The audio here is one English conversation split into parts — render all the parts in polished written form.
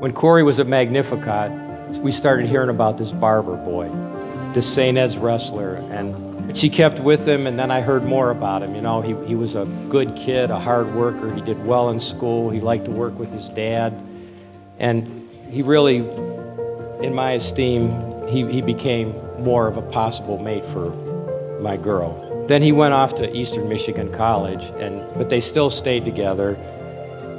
When Corie was at Magnificat, we started hearing about this Barber boy, this St. Ed's wrestler, and she kept with him, and then I heard more about him. You know, he was a good kid, a hard worker, he did well in school, he liked to work with his dad, and he really, in my esteem, he became more of a possible mate for my girl. Then he went off to Eastern Michigan College, but they still stayed together,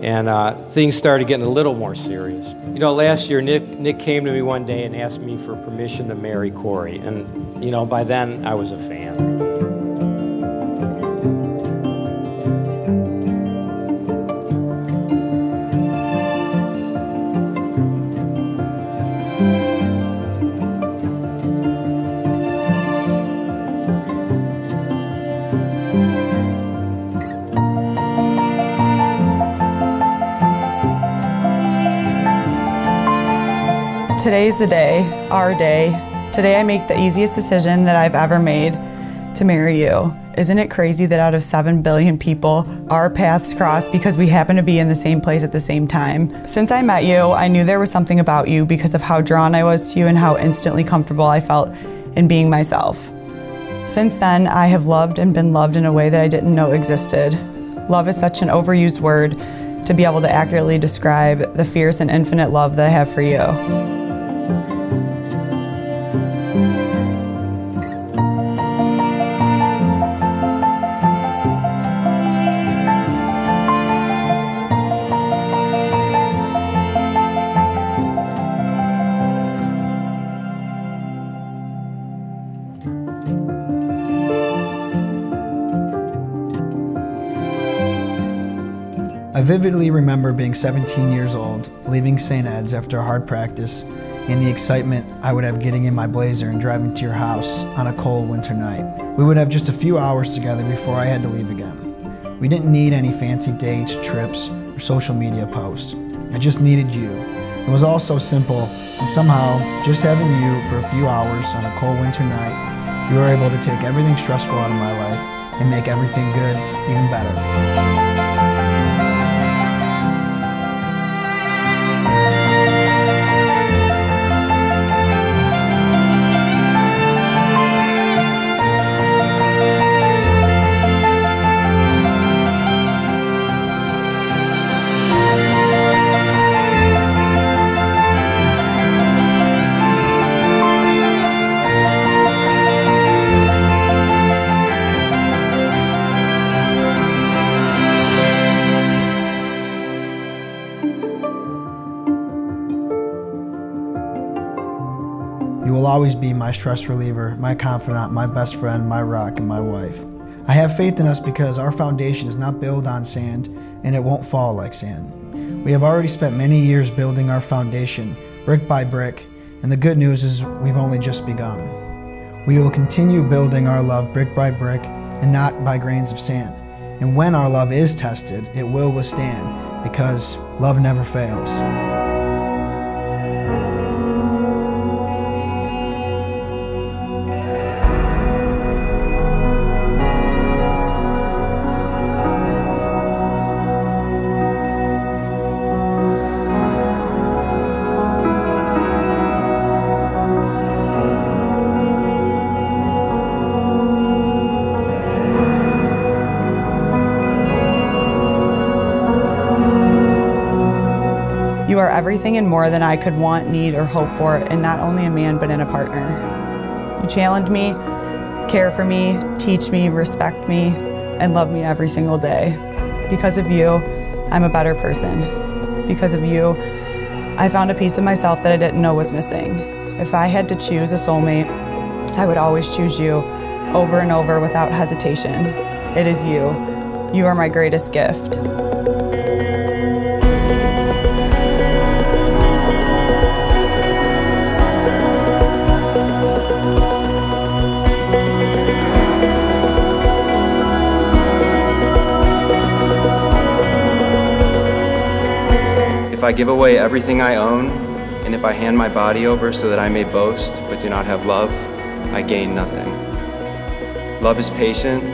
and things started getting a little more serious. You know, last year Nick came to me one day and asked me for permission to marry Corie, and you know, by then I was a fan. Today's the day, our day. Today I make the easiest decision that I've ever made to marry you. Isn't it crazy that out of 7 billion people, our paths cross because we happen to be in the same place at the same time? Since I met you, I knew there was something about you because of how drawn I was to you and how instantly comfortable I felt in being myself. Since then, I have loved and been loved in a way that I didn't know existed. Love is such an overused word to be able to accurately describe the fierce and infinite love that I have for you. I vividly remember being 17 years old, leaving St. Ed's after a hard practice, and the excitement I would have getting in my blazer and driving to your house on a cold winter night. We would have just a few hours together before I had to leave again. We didn't need any fancy dates, trips, or social media posts. I just needed you. It was all so simple, and somehow, just having you for a few hours on a cold winter night, you were able to take everything stressful out of my life and make everything good even better. You will always be my stress reliever, my confidant, my best friend, my rock, and my wife. I have faith in us because our foundation is not built on sand, and it won't fall like sand. We have already spent many years building our foundation, brick by brick, and the good news is we've only just begun. We will continue building our love brick by brick, and not by grains of sand. And when our love is tested, it will withstand, because love never fails. You are everything and more than I could want, need, or hope for in not only a man, but in a partner. You challenge me, care for me, teach me, respect me, and love me every single day. Because of you, I'm a better person. Because of you, I found a piece of myself that I didn't know was missing. If I had to choose a soulmate, I would always choose you over and over without hesitation. It is you. You are my greatest gift. If I give away everything I own, and if I hand my body over so that I may boast but do not have love, I gain nothing. Love is patient,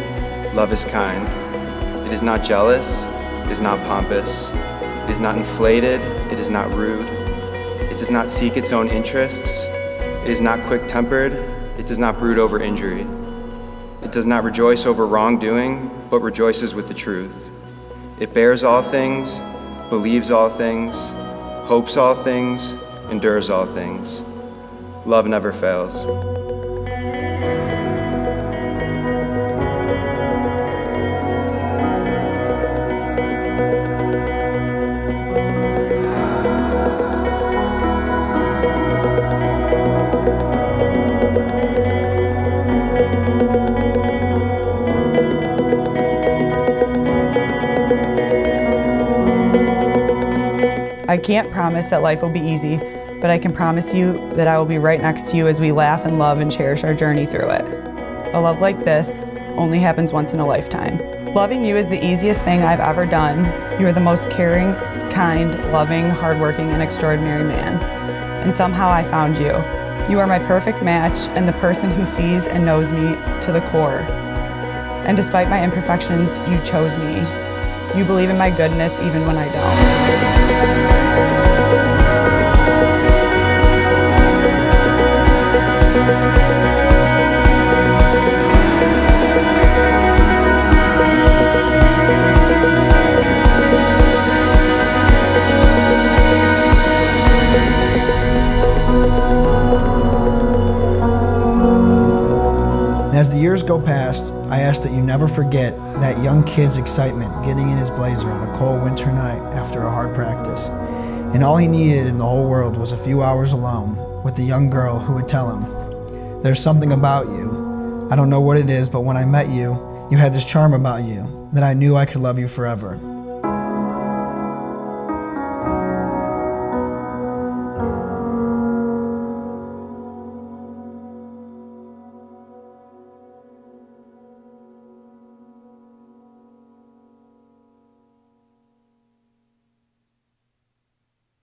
love is kind. It is not jealous, it is not pompous, it is not inflated, it is not rude, does not seek its own interests. It is not quick-tempered. It does not brood over injury. It does not rejoice over wrongdoing, but rejoices with the truth. It bears all things, believes all things, hopes all things, endures all things. Love never fails. I can't promise that life will be easy, but I can promise you that I will be right next to you as we laugh and love and cherish our journey through it. A love like this only happens once in a lifetime. Loving you is the easiest thing I've ever done. You are the most caring, kind, loving, hardworking, and extraordinary man. And somehow I found you. You are my perfect match and the person who sees and knows me to the core. And despite my imperfections, you chose me. You believe in my goodness even when I don't. And as the years go past, I ask that you never forget that young kid's excitement getting in his blazer on a cold winter night after a hard practice. And all he needed in the whole world was a few hours alone with the young girl who would tell him, "There's something about you. I don't know what it is, but when I met you, you had this charm about you that I knew I could love you forever."